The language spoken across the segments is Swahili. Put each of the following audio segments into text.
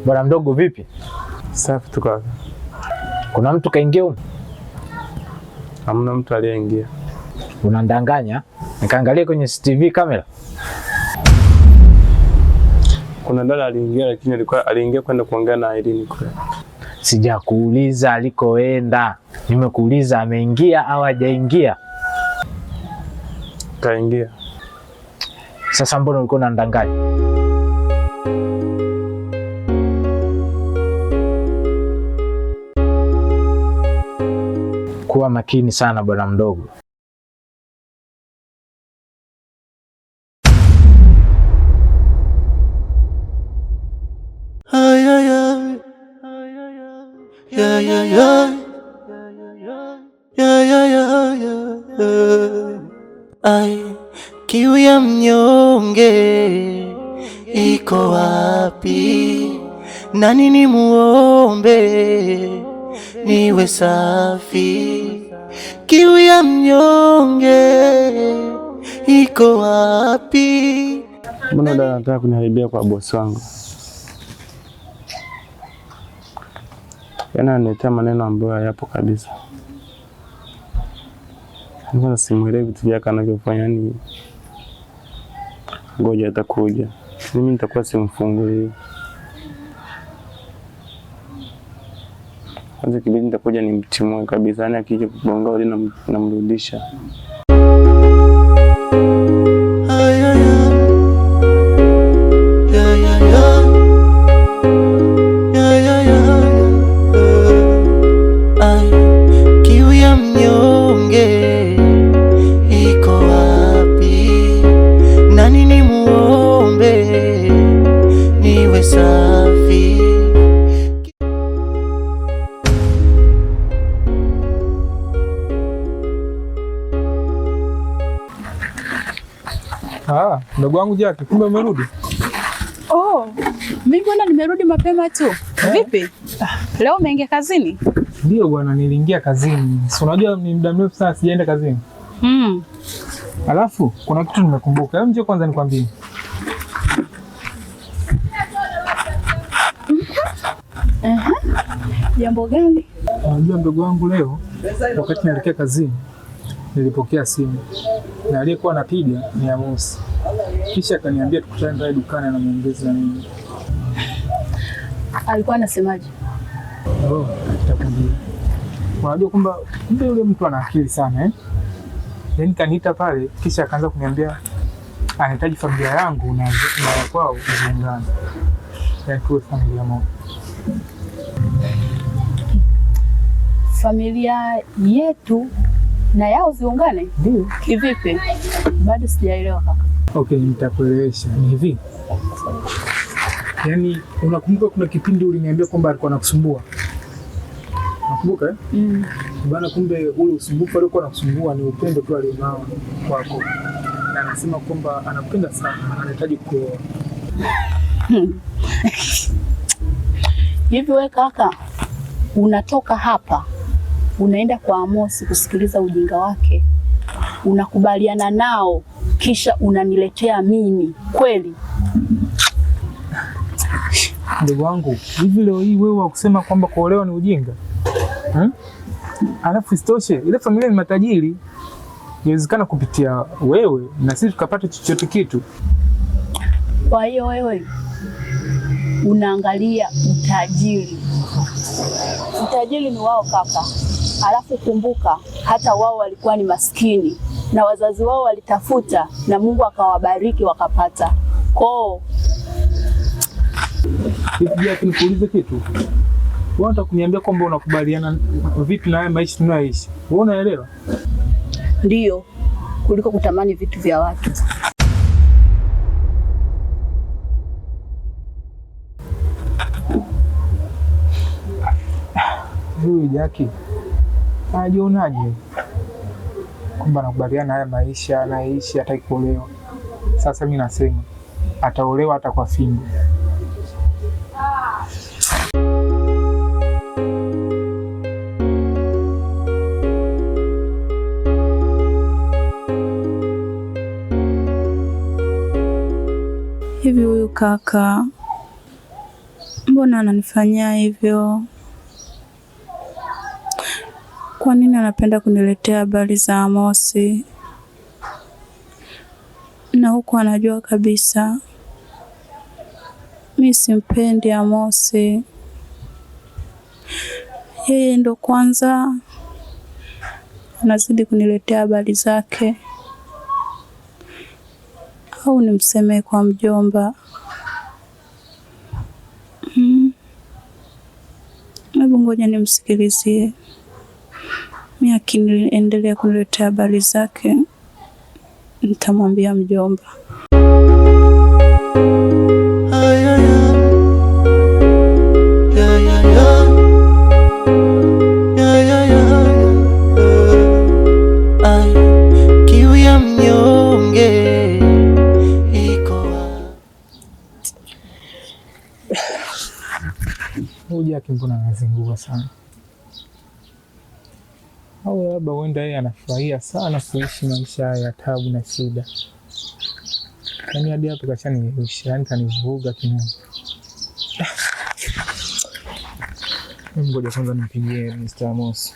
Bwana mdogo vipi? Safi tu kaka. Kuna mtu kaingia huko? Hamna mtu aliyeingia. Unandanganya? Nikaangalia kwenye CCTV kamera. Kuna dada aliingia lakini aliingia kwenda kuongea na Irene kule. Sijakuuliza alikoenda. Nimekuuliza ameingia au hajaingia. Kaingia. Sasa mbona ulikuwa unandanganya? Kuwa makini sana bwana mdogo. Ai, kiu ya mnyonge iko wapi? Nani ni muombe niwe safi? Kiu ya mnyonge iko wapi? Mbona dada anataka kuniharibia kwa bosi wangu? Yana ananiletea maneno ambayo hayapo kabisa. Mbona simuelewi vitu vyake anavyofanya ni ngoja atakuja. Mimi nitakuwa simfunguli. Kwanza kibidi nitakuja nimtimue kabisa, yani akija kugonga wale namrudisha. Kiu ya mnyonge iko wapi? Nani ni muombe niwe safi? Ndugu wangu Jackie, kumbe umerudi? Oh, mimi bwana nimerudi mapema tu. Vipi? Leo umeingia kazini? Ndio bwana, niliingia kazini. Si unajua ni muda mrefu sana sijaenda kazini. Alafu kuna kitu nimekumbuka. Hebu njoo kwanza nikwambie. Jambo gani? Unajua ndugu wangu, leo wakati naelekea kazini nilipokea simu. Na aliyekuwa anapiga ni Amos. Kisha akaniambia tukutane ndani dukani na muongezi na mimi. Alikuwa anasemaje? Nitakwambia. Unajua kumbe yule mtu ana akili sana Yaani kaniita pale kisha akaanza kuniambia anahitaji familia yangu na kwao ziungane. Yaani tuwe familia moja. Familia yetu na yao ziungane? Ndio. Kivipi? Bado sijaelewa kaka. Okay, nitakuelewesha. Ni hivi. Yaani unakumbuka kuna kipindi uliniambia kwamba alikuwa anakusumbua? Nakumbuka Bana, kumbe ule usumbufu alikuwa anakusumbua ni upendo tu alionao kwako. Na anasema kwamba anapenda sana, anahitaji kuoa. Hivi wewe kaka, unatoka hapa unaenda kwa Amos kusikiliza ujinga wake, unakubaliana nao, kisha unaniletea mimi kweli? Ndugu wangu, hivi leo hii wewe wakusema kwamba kuolewa ni ujinga? Alafu isitoshe ile familia ni matajiri, inawezekana kupitia wewe na sisi tukapata chochote kitu. Kwa hiyo wewe unaangalia utajiri. Utajiri ni wao kaka. Alafu kumbuka hata wao walikuwa ni maskini na wazazi wao walitafuta na Mungu akawabariki wakapata. Koo. Hivi nikuulize kitu. Wewe unataka kuniambia kwamba unakubaliana vipi na haya maisha tunayoishi? Wewe unaelewa? Ndio, kuliko kutamani vitu vya watu. Huyu Jackie anajionaje kwamba anakubaliana haya maisha anaishi, hataki kuolewa? Sasa mimi nasema ataolewa hata kwa fimbo. Hivi huyu kaka Mbona ananifanyia hivyo? Kwa nini anapenda kuniletea habari za Amosi? Na huku anajua kabisa mimi simpendi Amosi. Yeye ndo kwanza anazidi kuniletea habari zake. Au nimsemee kwa mjomba? Hebu ngoja nimsikilizie. Mimi akiniendelea kuniletea habari zake, nitamwambia mjomba. Kiu ya mnyonge iko Jaki mbona anazingua sana? Au labda huenda yeye anafurahia sana kuishi maisha ya taabu na shida. Yaani hadi hapo kachaniisha, yaani kanivuruga kinao. Ngoja kwanza nimpigie Mr. Amosi.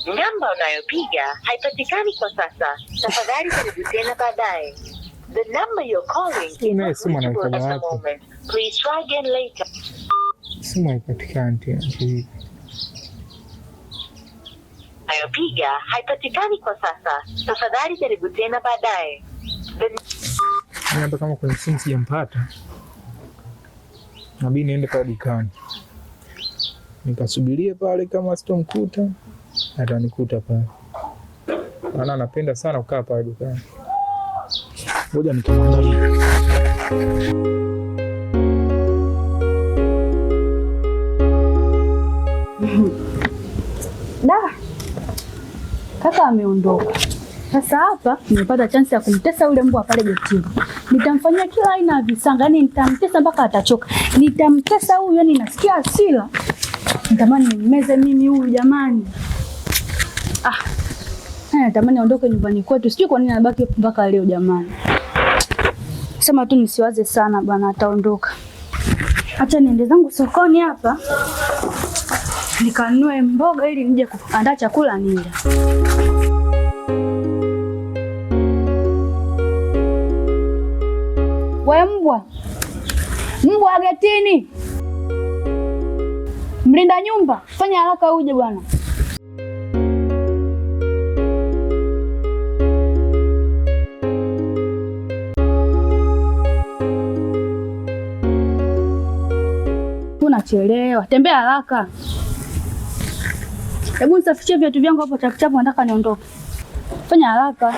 Namba unayopiga haipatikani kwa sasa. Tafadhali jaribu tena baadaye. The number you're calling is not reachable at the moment. Please try again later. Simu haipatikani tena. Unayopiga haipatikani kwa sasa. Tafadhali jaribu tena baadaye. Hata kama kwenye simu sijampata, nabidi niende pale dukani nikasubirie pale, kama sitomkuta atanikuta pale, maana anapenda sana kukaa pale dukani. Ngoja nikimwangalia. Kaka ameondoka. Sasa hapa nimepata chance ya kumtesa yule mbwa pale getini. Nitamfanyia kila aina ya visanga, yani nitamtesa mpaka atachoka. Nitamtesa huyu, yani nasikia hasira. Nitamani nimmeze mimi huyu jamani. Natamani aondoke nyumbani kwetu. Sijui kwa nini anabaki mpaka leo jamani. Sema tu nisiwaze sana bwana, ataondoka. Acha niende zangu sokoni hapa nikanunue mboga ili nije kuandaa chakula nile. We mbwa. Mbwa getini. Mlinda nyumba, fanya haraka uje bwana. Unachelewa, tembea haraka. Hebu nisafishie viatu vyangu hapo chapu, nataka niondoke. Fanya haraka.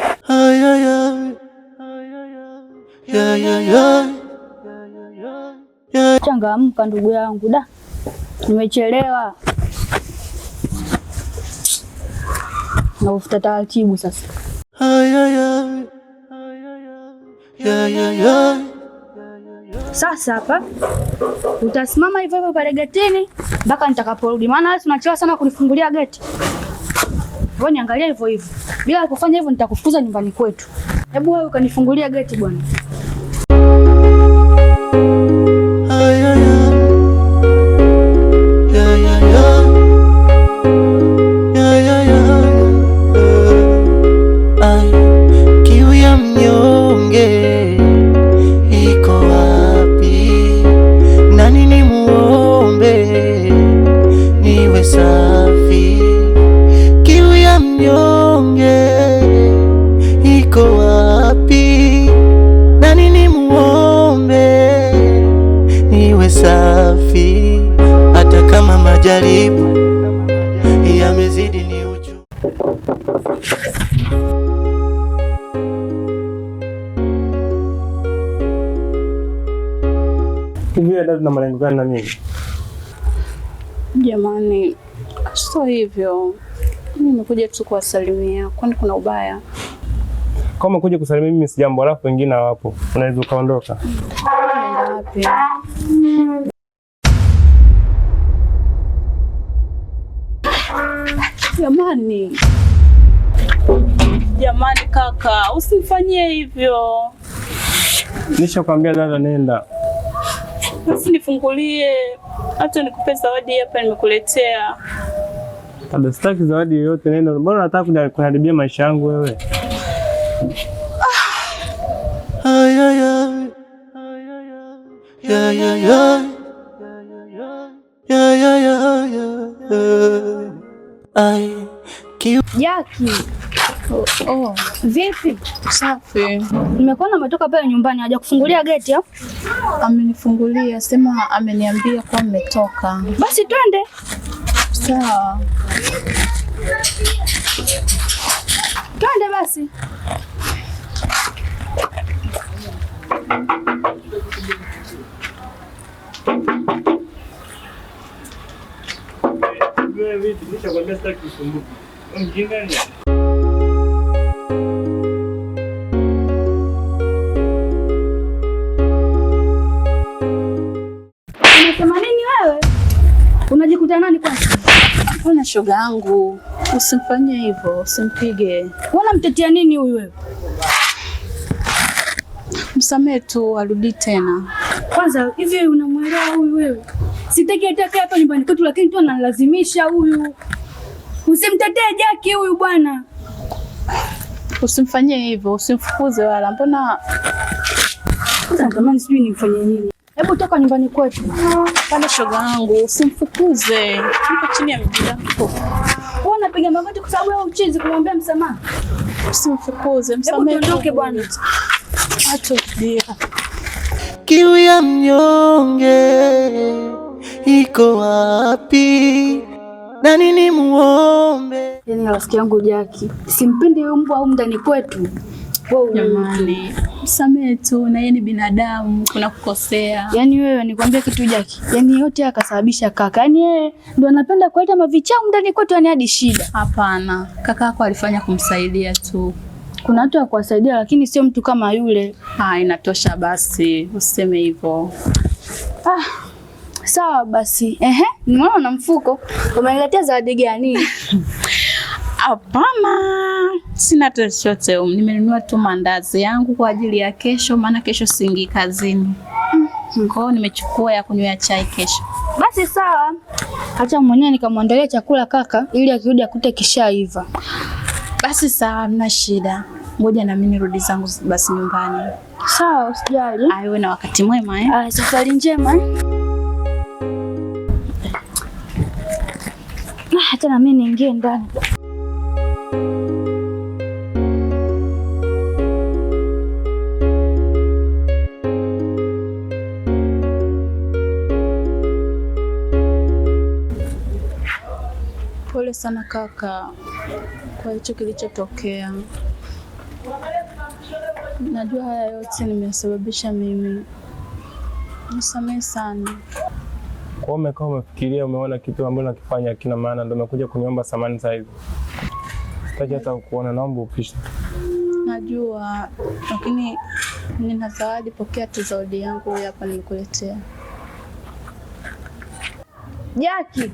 Changamka ndugu yangu, da. Nimechelewa. Na ufuta taratibu sasa. Sasa hapa utasimama hivyo hivyo pale getini mpaka nitakaporudi, maana wewe unachelewa sana kunifungulia geti. Wewe niangalia hivyo hivyo. Bila kufanya hivyo nitakufukuza nyumbani kwetu. Hebu wewe ukanifungulia geti bwana. Kiu ya mnyonge iko wapi? Nani nimuombe niwe safi? Kiu ya mnyonge iko wapi? Nani nimuombe niwe safi? Hata kama majaribu yamezidi ni uchu. Hivi dada, na malengo gani na mimi? Jamani, sio hivyo. Mimi nimekuja tu kuwasalimia. Kwani kuna ubaya? Kama umekuja kusalimia mimi si jambo, alafu wengine hawapo, unaweza ukaondoka. Unaenda wapi? Jamani. Jamani kaka, usinifanyie hivyo. Nishakwambia dada, nenda. Basi nifungulie. Hata nikupe zawadi hapa nimekuletea. Dada, sitaki zawadi yoyote, nenda. Mbona unataka kuharibia maisha yangu wewe? Ay ay ay. Ya ya ya. Ya ya ya. Ay. Jaki. Oh, Vipi? safi. Nimekuona umetoka pale nyumbani, haja kufungulia geti au? Amenifungulia, sema ameniambia kwa mmetoka. Basi twende. Sawa. Twende basi. Nishakwambia sitaki kusumbuka. Mjinga ni. Unasema nini wewe? Unajikuta nani kwanza? Mbona shoga yangu, usimfanyie hivyo, usimpige. Unamtetea nini huyu wewe? Msamehe tu, arudi tena. Kwanza hivi unamwelewa huyu wewe? Sitaki atakaye hapa nyumbani kwetu, lakini tu analazimisha huyu. Usimtetee Jaki huyu bwana. Usimfanyie hivyo, usimfukuze wala. Mbona natamani sijui nimfanyie nini. Hebu toka nyumbani kwetu. pale shoga yangu, usimfukuze. Niko chini ya miguu yako. Wewe unapiga magoti kwa sababu ya uchizi kumwambia msamaha. Usimfukuze, msamehe. Hebu tuondoke bwana. Acha dia. Kiu ya mnyonge iko wapi? Nani ni muombe? Yaani rafiki yangu Jaki, simpendi huyu mbwa humu ndani kwetu. Wewe Jamani, msamehe tu, na yeye ni binadamu, kuna kukosea. Yaani wewe nikwambia kitu Jaki. Yaani yote akasababisha kaka. Yaani yeye ndo anapenda kuleta mavichao ndani kwetu, yani hadi shida. Hapana, kaka yako alifanya kumsaidia tu. Kuna watu wa kuwasaidia lakini sio mtu kama yule. Inatosha basi, useme hivyo. Sawa basi. Nimeona na mfuko. Umeniletea zawadi gani? Hapana, sina chochote. Nimenunua tu mandazi yangu kwa ajili ya kesho, maana kesho siingii kazini. Kwa hiyo nimechukua ya kunywa chai kesho. Basi sawa. Acha mwenyewe nikamwandalia chakula kaka ili akirudi akute kishaiva. Basi sawa, hamna shida. Ngoja na mimi nirudi zangu basi nyumbani. Sawa, usijali. Wewe na wakati mwema Safari njema hata na mimi niingie ndani. Pole sana kaka kwa hicho kilichotokea. Najua haya yote nimesababisha mimi. Nisamehe sana. Kwa umekaa umefikiria, umeona kitu ambacho nakifanya kina maana, ndio umekuja kuniomba samani sasa hivi. Sitaki hata kuona, naomba upishe. Najua, lakini nina zawadi. Pokea tu zawadi yangu hapa nimekuletea. Jaki.